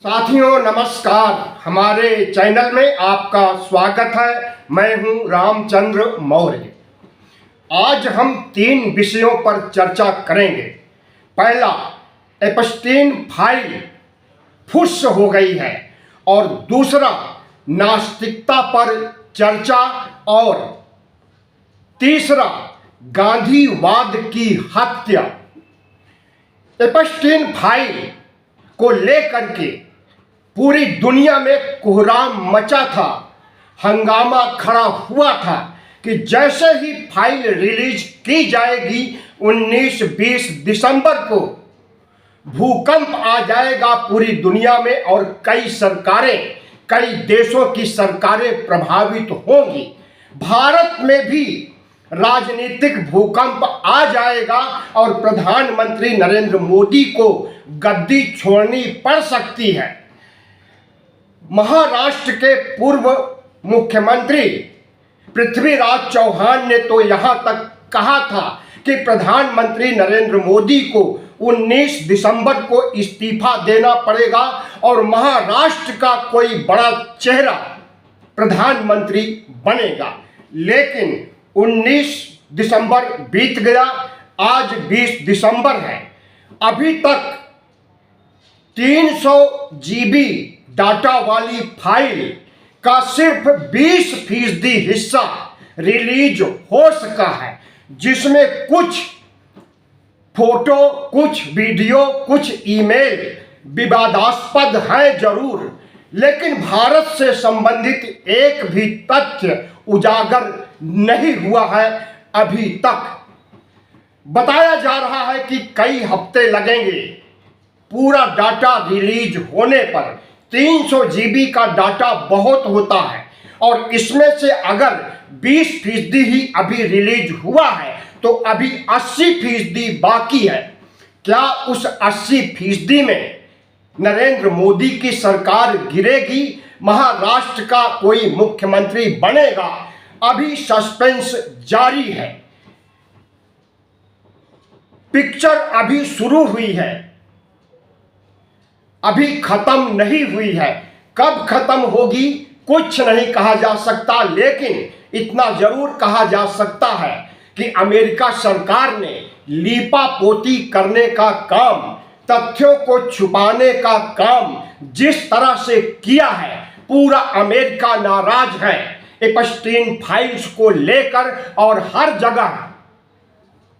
साथियों नमस्कार, हमारे चैनल में आपका स्वागत है। मैं हूं रामचंद्र मौर्य। आज हम 3 विषयों पर चर्चा करेंगे। पहला, एप्स्टीन फाइल फुस हो गई है, और दूसरा, नास्तिकता पर चर्चा, और तीसरा, गांधीवाद की हत्या। एप्स्टीन फाइल को लेकर के पूरी दुनिया में कोहराम मचा था, हंगामा खड़ा हुआ था कि जैसे ही फाइल रिलीज की जाएगी 19-20 दिसंबर को भूकंप आ जाएगा पूरी दुनिया में, और कई देशों की सरकारें प्रभावित होंगी। भारत में भी राजनीतिक भूकंप आ जाएगा और प्रधानमंत्री नरेंद्र मोदी को गद्दी छोड़नी पड़ सकती है। महाराष्ट्र के पूर्व मुख्यमंत्री पृथ्वीराज चौहान ने तो यहां तक कहा था कि प्रधानमंत्री नरेंद्र मोदी को 19 दिसंबर को इस्तीफा देना पड़ेगा और महाराष्ट्र का कोई बड़ा चेहरा प्रधानमंत्री बनेगा। लेकिन 19 दिसंबर बीत गया, आज 20 दिसंबर है। अभी तक 300 GB डाटा वाली फाइल का सिर्फ 20% हिस्सा रिलीज हो सका है, जिसमें कुछ फोटो, कुछ वीडियो, कुछ ईमेल विवादास्पद है जरूर, लेकिन भारत से संबंधित एक भी तथ्य उजागर नहीं हुआ है। अभी तक बताया जा रहा है कि कई हफ्ते लगेंगे पूरा डाटा रिलीज होने पर। 300 GB का डाटा बहुत होता है, और इसमें से अगर 20% ही अभी रिलीज हुआ है तो अभी 80% बाकी है। क्या उस 80% में नरेंद्र मोदी की सरकार गिरेगी, महाराष्ट्र का कोई मुख्यमंत्री बनेगा? अभी सस्पेंस जारी है। पिक्चर अभी शुरू हुई है, अभी खत्म नहीं हुई है। कब खत्म होगी कुछ नहीं कहा जा सकता, लेकिन इतना जरूर कहा जा सकता है कि अमेरिका सरकार ने लीपापोती करने का काम, तथ्यों को छुपाने का काम जिस तरह से किया है, पूरा अमेरिका नाराज है एप्स्टीन फाइल्स को लेकर, और हर जगह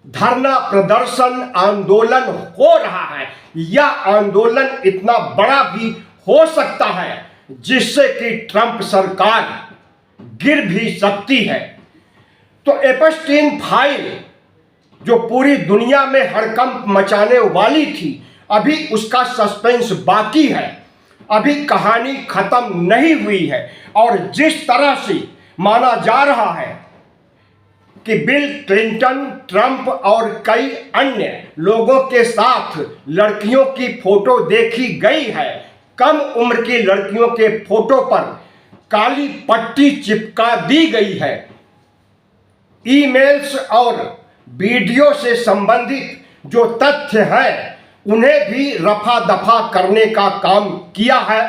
धरना प्रदर्शन आंदोलन हो रहा है। यह आंदोलन इतना बड़ा भी हो सकता है जिससे कि ट्रंप सरकार गिर भी सकती है। तो एप्स्टीन फाइल जो पूरी दुनिया में हड़कंप मचाने वाली थी, अभी उसका सस्पेंस बाकी है, अभी कहानी खत्म नहीं हुई है। और जिस तरह से माना जा रहा है कि बिल क्लिंटन, ट्रंप और कई अन्य लोगों के साथ लड़कियों की फोटो देखी गई है, कम उम्र की लड़कियों के फोटो पर काली पट्टी चिपका दी गई है। ईमेल्स और वीडियो से संबंधित जो तथ्य है उन्हें भी रफा दफा करने का काम किया है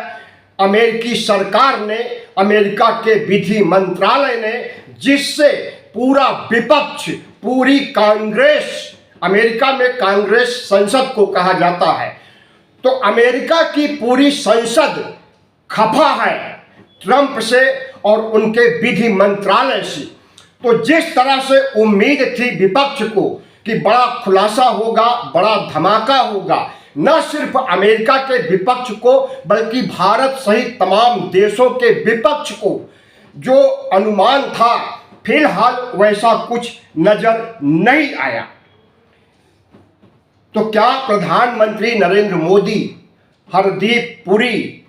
अमेरिकी सरकार ने, अमेरिका के विधि मंत्रालय ने, जिससे पूरा विपक्ष, पूरी कांग्रेस, अमेरिका में कांग्रेस संसद को कहा जाता है, तो अमेरिका की पूरी संसद खफा है ट्रंप से और उनके विधि मंत्रालय से। तो जिस तरह से उम्मीद थी विपक्ष को कि बड़ा खुलासा होगा, बड़ा धमाका होगा, न सिर्फ अमेरिका के विपक्ष को बल्कि भारत सहित तमाम देशों के विपक्ष को जो अनुमान था, फिलहाल वैसा कुछ नजर नहीं आया। तो क्या प्रधानमंत्री नरेंद्र मोदी, हरदीप पुरी,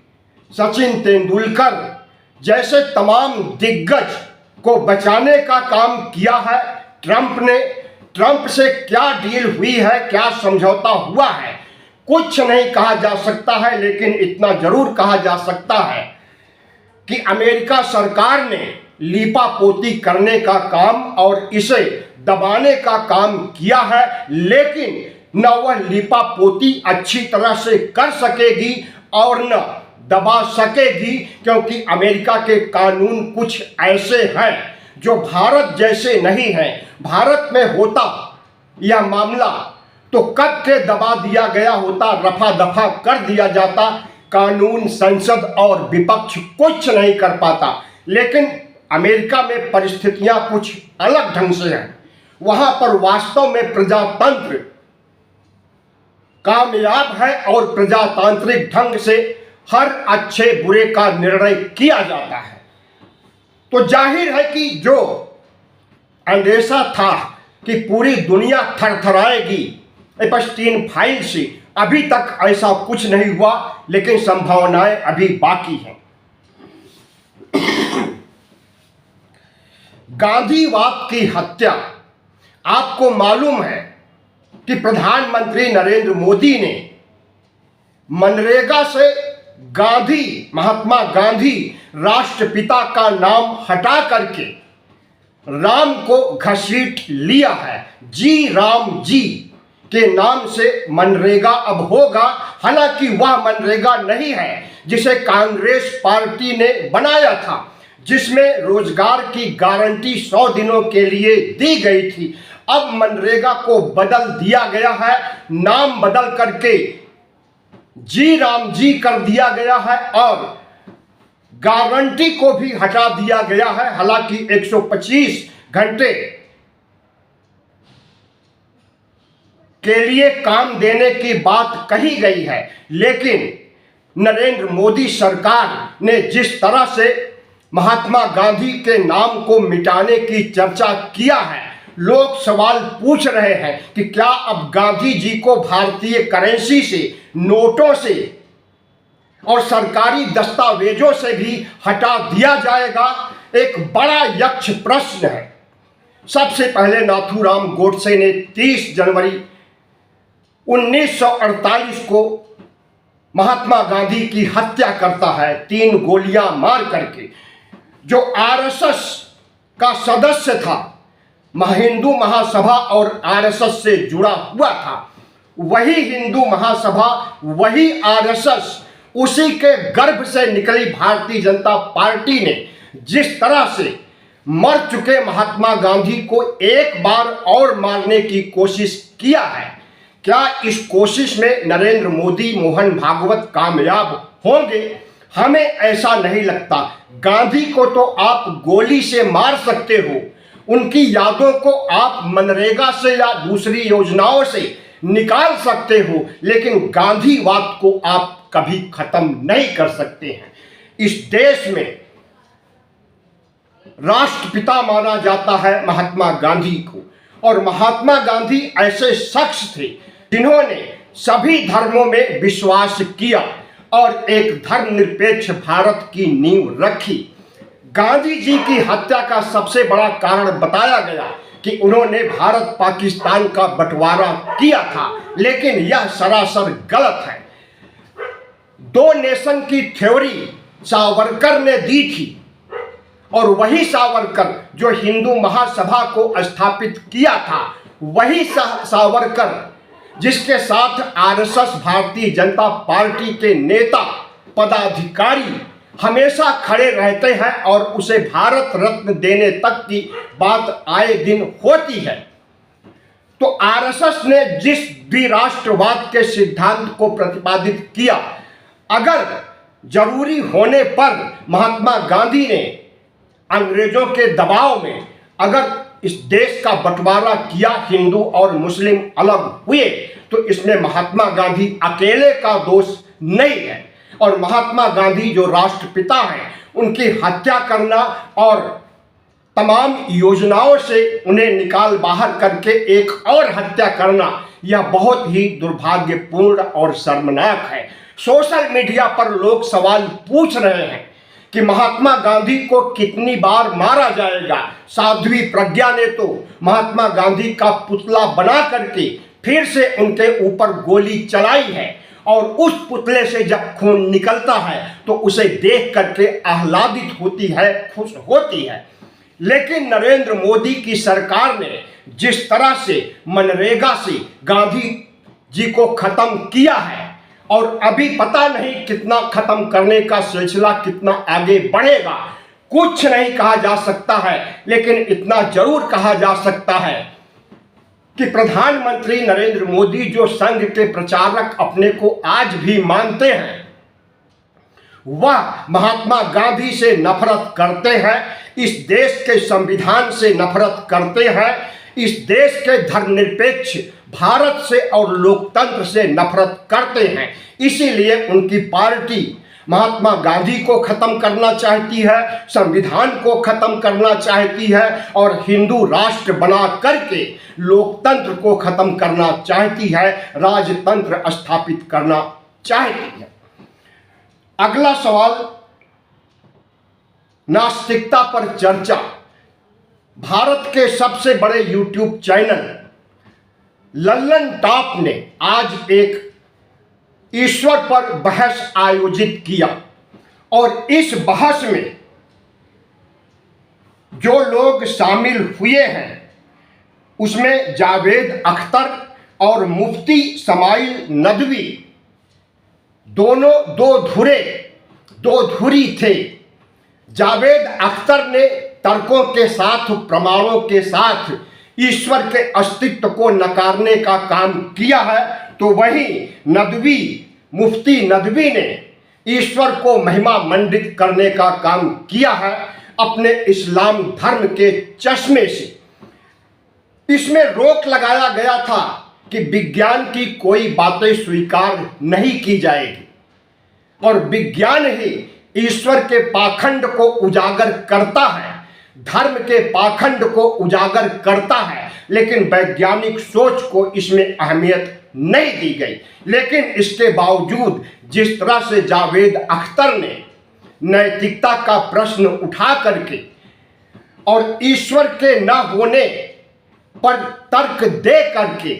सचिन तेंदुलकर जैसे तमाम दिग्गज को बचाने का काम किया है ट्रंप ने? ट्रंप से क्या डील हुई है, क्या समझौता हुआ है, कुछ नहीं कहा जा सकता है, लेकिन इतना जरूर कहा जा सकता है कि अमेरिका सरकार ने लीपापोती करने का काम और इसे दबाने का काम किया है, लेकिन न वह लीपापोती अच्छी तरह से कर सकेगी और न दबा सकेगी, क्योंकि अमेरिका के कानून कुछ ऐसे हैं जो भारत जैसे नहीं हैं। भारत में होता यह मामला तो कब के दबा दिया गया होता, रफा दफा कर दिया जाता। कानून, संसद और विपक्ष कुछ नहीं कर पाता। लेकिन अमेरिका में परिस्थितियां कुछ अलग ढंग से हैं। वहां पर वास्तव में प्रजातंत्र कामयाब है और प्रजातांत्रिक ढंग से हर अच्छे बुरे का निर्णय किया जाता है। तो जाहिर है कि जो अंदेशा था कि पूरी दुनिया थरथराएगी एप्स्टीन फाइल से, अभी तक ऐसा कुछ नहीं हुआ, लेकिन संभावनाएं अभी बाकी हैं। गांधीवाद की हत्या। आपको मालूम है कि प्रधानमंत्री नरेंद्र मोदी ने मनरेगा से महात्मा गांधी राष्ट्रपिता का नाम हटा करके राम को घसीट लिया है। जी राम जी के नाम से मनरेगा अब होगा। हालांकि वह मनरेगा नहीं है जिसे कांग्रेस पार्टी ने बनाया था, जिसमें रोजगार की गारंटी 100 दिनों के लिए दी गई थी। अब मनरेगा को बदल दिया गया है, नाम बदल करके जी राम जी कर दिया गया है और गारंटी को भी हटा दिया गया है। हालांकि 125 घंटे के लिए काम देने की बात कही गई है, लेकिन नरेंद्र मोदी सरकार ने जिस तरह से महात्मा गांधी के नाम को मिटाने की चर्चा किया है, लोग सवाल पूछ रहे हैं कि क्या अब गांधी जी को भारतीय करेंसी से, नोटों से और सरकारी दस्तावेजों से भी हटा दिया जाएगा। एक बड़ा यक्ष प्रश्न है। सबसे पहले नाथूराम गोडसे ने 30 जनवरी 1948 को महात्मा गांधी की हत्या करता है, 3 गोलियां मार करके। जो आरएसएस का सदस्य था, हिंदू महासभा और आरएसएस से जुड़ा हुआ था, वही हिंदू महासभा, वही आरएसएस, उसी के गर्भ से निकली भारतीय जनता पार्टी ने जिस तरह से मर चुके महात्मा गांधी को एक बार और मारने की कोशिश किया है, क्या इस कोशिश में नरेंद्र मोदी, मोहन भागवत कामयाब होंगे? हमें ऐसा नहीं लगता। गांधी को तो आप गोली से मार सकते हो, उनकी यादों को आप मनरेगा से या दूसरी योजनाओं से निकाल सकते हो, लेकिन गांधीवाद को आप कभी खत्म नहीं कर सकते हैं। इस देश में राष्ट्रपिता माना जाता है महात्मा गांधी को, और महात्मा गांधी ऐसे शख्स थे जिन्होंने सभी धर्मों में विश्वास किया और एक धर्मनिरपेक्ष भारत की नींव रखी। गांधी जी की हत्या का सबसे बड़ा कारण बताया गया कि उन्होंने भारत पाकिस्तान का बंटवारा किया था, लेकिन यह सरासर गलत है। 2 नेशन की थ्योरी सावरकर ने दी थी, और वही सावरकर जो हिंदू महासभा को स्थापित किया था, वही सावरकर जिसके साथ आरएसएस, भारतीय जनता पार्टी के नेता पदाधिकारी हमेशा खड़े रहते हैं और उसे भारत रत्न देने तक की बात आए दिन होती है। तो आरएसएस ने जिस द्विराष्ट्रवाद के सिद्धांत को प्रतिपादित किया, अगर जरूरी होने पर महात्मा गांधी ने अंग्रेजों के दबाव में अगर इस देश का बंटवारा किया, हिंदू और मुस्लिम अलग हुए, तो इसमें महात्मा गांधी अकेले का दोष नहीं है। और महात्मा गांधी जो राष्ट्रपिता हैं, उनकी हत्या करना और तमाम योजनाओं से उन्हें निकाल बाहर करके एक और हत्या करना, यह बहुत ही दुर्भाग्यपूर्ण और शर्मनाक है। सोशल मीडिया पर लोग सवाल पूछ रहे हैं कि महात्मा गांधी को कितनी बार मारा जाएगा। साध्वी प्रज्ञा ने तो महात्मा गांधी का पुतला बना करके फिर से उनके ऊपर गोली चलाई है, और उस पुतले से जब खून निकलता है तो उसे देख करके आह्लादित होती है, खुश होती है। लेकिन नरेंद्र मोदी की सरकार ने जिस तरह से मनरेगा से गांधी जी को खत्म किया है और अभी पता नहीं कितना खत्म करने का सिलसिला कितना आगे बढ़ेगा, कुछ नहीं कहा जा सकता है। लेकिन इतना जरूर कहा जा सकता है कि प्रधानमंत्री नरेंद्र मोदी जो संघ के प्रचारक अपने को आज भी मानते हैं, वह महात्मा गांधी से नफरत करते हैं, इस देश के संविधान से नफरत करते हैं, इस देश के धर्मनिरपेक्ष भारत से और लोकतंत्र से नफरत करते हैं। इसीलिए उनकी पार्टी महात्मा गांधी को खत्म करना चाहती है, संविधान को खत्म करना चाहती है और हिंदू राष्ट्र बना करके लोकतंत्र को खत्म करना चाहती है, राजतंत्र स्थापित करना चाहती है। अगला सवाल, नास्तिकता पर चर्चा। भारत के सबसे बड़े यूट्यूब चैनल लल्लन टॉप ने आज एक ईश्वर पर बहस आयोजित किया और इस बहस में जो लोग शामिल हुए हैं उसमें जावेद अख्तर और मुफ्ती इस्माइल नदवी दोनों दो धुरी थे। जावेद अख्तर ने तर्कों के साथ, प्रमाणों के साथ ईश्वर के अस्तित्व को नकारने का काम किया है, तो वहीं मुफ्ती नदवी ने ईश्वर को महिमा मंडित करने का काम किया है अपने इस्लाम धर्म के चश्मे से। इसमें रोक लगाया गया था कि विज्ञान की कोई बातें स्वीकार नहीं की जाएगी और विज्ञान ही ईश्वर के पाखंड को उजागर करता है, धर्म के पाखंड को उजागर करता है, लेकिन वैज्ञानिक सोच को इसमें अहमियत नहीं दी गई। लेकिन इसके बावजूद जिस तरह से जावेद अख्तर ने नैतिकता का प्रश्न उठा करके और ईश्वर के न होने पर तर्क दे करके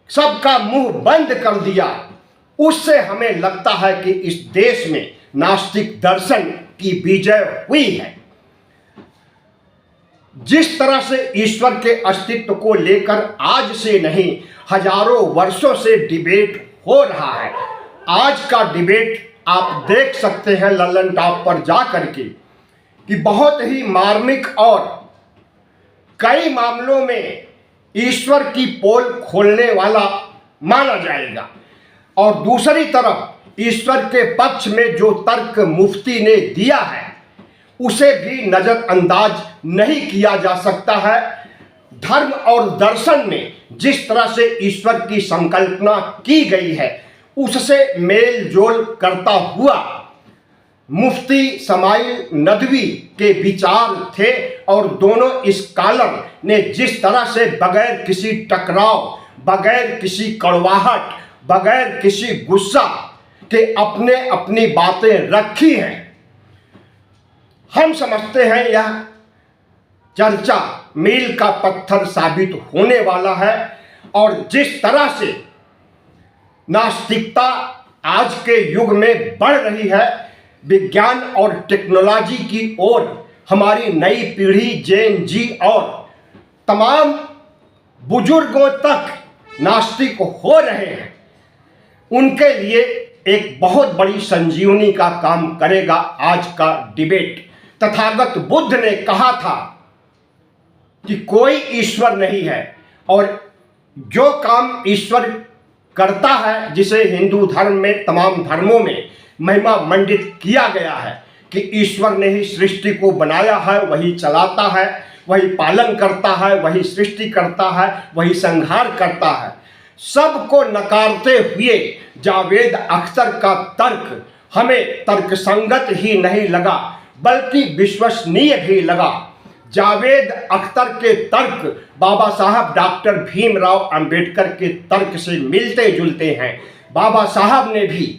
सबका मुंह बंद कर दिया, उससे हमें लगता है कि इस देश में नास्तिक दर्शन की विजय हुई है। जिस तरह से ईश्वर के अस्तित्व को लेकर आज से नहीं हजारों वर्षों से डिबेट हो रहा है, आज का डिबेट आप देख सकते हैं लल्लन टॉप पर जा करके कि बहुत ही मार्मिक और कई मामलों में ईश्वर की पोल खोलने वाला माना जाएगा। और दूसरी तरफ ईश्वर के पक्ष में जो तर्क मुफ्ती ने दिया है उसे भी नजरअंदाज नहीं किया जा सकता है। धर्म और दर्शन में जिस तरह से ईश्वर की संकल्पना की गई है उससे मेल जोल करता हुआ मुफ्ती इस्माइल नदवी के विचार थे और दोनों स्कॉलर ने जिस तरह से बगैर किसी टकराव, बगैर किसी कड़वाहट, बगैर किसी गुस्सा के अपनी बातें रखी हैं, हम समझते हैं यह चर्चा मील का पत्थर साबित होने वाला है। और जिस तरह से नास्तिकता आज के युग में बढ़ रही है, विज्ञान और टेक्नोलॉजी की ओर हमारी नई पीढ़ी जेन जी और तमाम बुजुर्गों तक नास्तिक हो रहे हैं, उनके लिए एक बहुत बड़ी संजीवनी का काम करेगा आज का डिबेट। तथागत बुद्ध ने कहा था कि कोई ईश्वर नहीं है और जो काम ईश्वर करता है, जिसे हिंदू धर्म में तमाम धर्मों में महिमा मंडित किया गया है कि ईश्वर ने ही सृष्टि को बनाया है, वही चलाता है, वही पालन करता है, वही सृष्टि करता है, वही संहार करता है, सबको नकारते हुए जावेद अख्तर का तर्क हमें तर्कसंगत ही नहीं लगा बल्कि विश्वसनीय भी लगा। जावेद अख्तर के तर्क बाबा साहब डॉक्टर भीमराव अंबेडकर के तर्क से मिलते जुलते हैं। बाबा साहब ने भी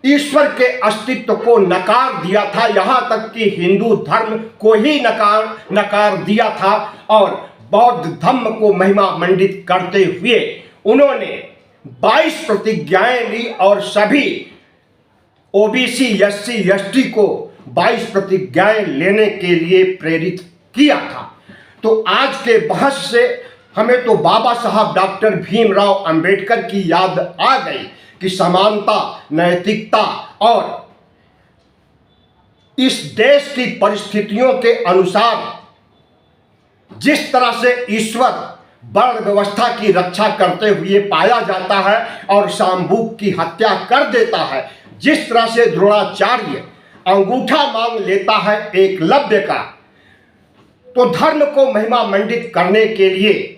ईश्वर के अस्तित्व को नकार दिया था, यहाँ तक कि हिंदू धर्म को ही नकार दिया था और बौद्ध धर्म को महिमा मंडित करते हुए उन्होंने 22 प्रतिज्ञाएं ली और सभी ओबीसी, एससी, एसटी को 22 प्रतिज्ञाएं लेने के लिए प्रेरित किया था। तो आज के बहस से हमें तो बाबा साहब डॉक्टर भीमराव अंबेडकर की याद आ गई कि समानता, नैतिकता और इस देश की परिस्थितियों के अनुसार जिस तरह से ईश्वर वर्ण व्यवस्था की रक्षा करते हुए पाया जाता है और शांबुक की हत्या कर देता है, जिस तरह से द्रोणाचार्य अंगूठा मांग लेता है एकलव्य का, तो धर्म को महिमा मंडित करने के लिए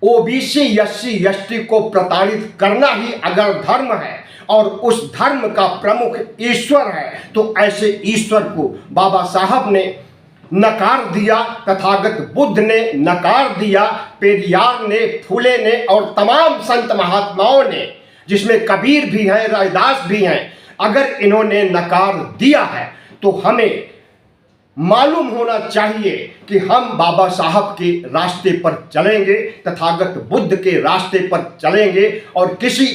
ओबीसी, एससी, एसटी को प्रताड़ित करना ही अगर धर्म है और उस धर्म का प्रमुख ईश्वर है, तो ऐसे ईश्वर को बाबा साहब ने नकार दिया, तथागत बुद्ध ने नकार दिया, पेरियार ने, फूले ने और तमाम संत महात्माओं ने, जिसमें कबीर भी हैं, रैदास भी हैं, अगर इन्होंने नकार दिया है तो हमें मालूम होना चाहिए कि हम बाबा साहब के रास्ते पर चलेंगे, तथागत बुद्ध के रास्ते पर चलेंगे और किसी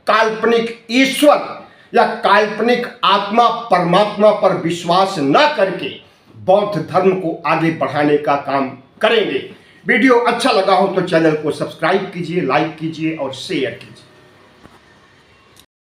काल्पनिक ईश्वर या काल्पनिक आत्मा परमात्मा पर विश्वास न करके बौद्ध धर्म को आगे बढ़ाने का काम करेंगे। वीडियो अच्छा लगा हो तो चैनल को सब्सक्राइब कीजिए, लाइक कीजिए और शेयर कीजिए।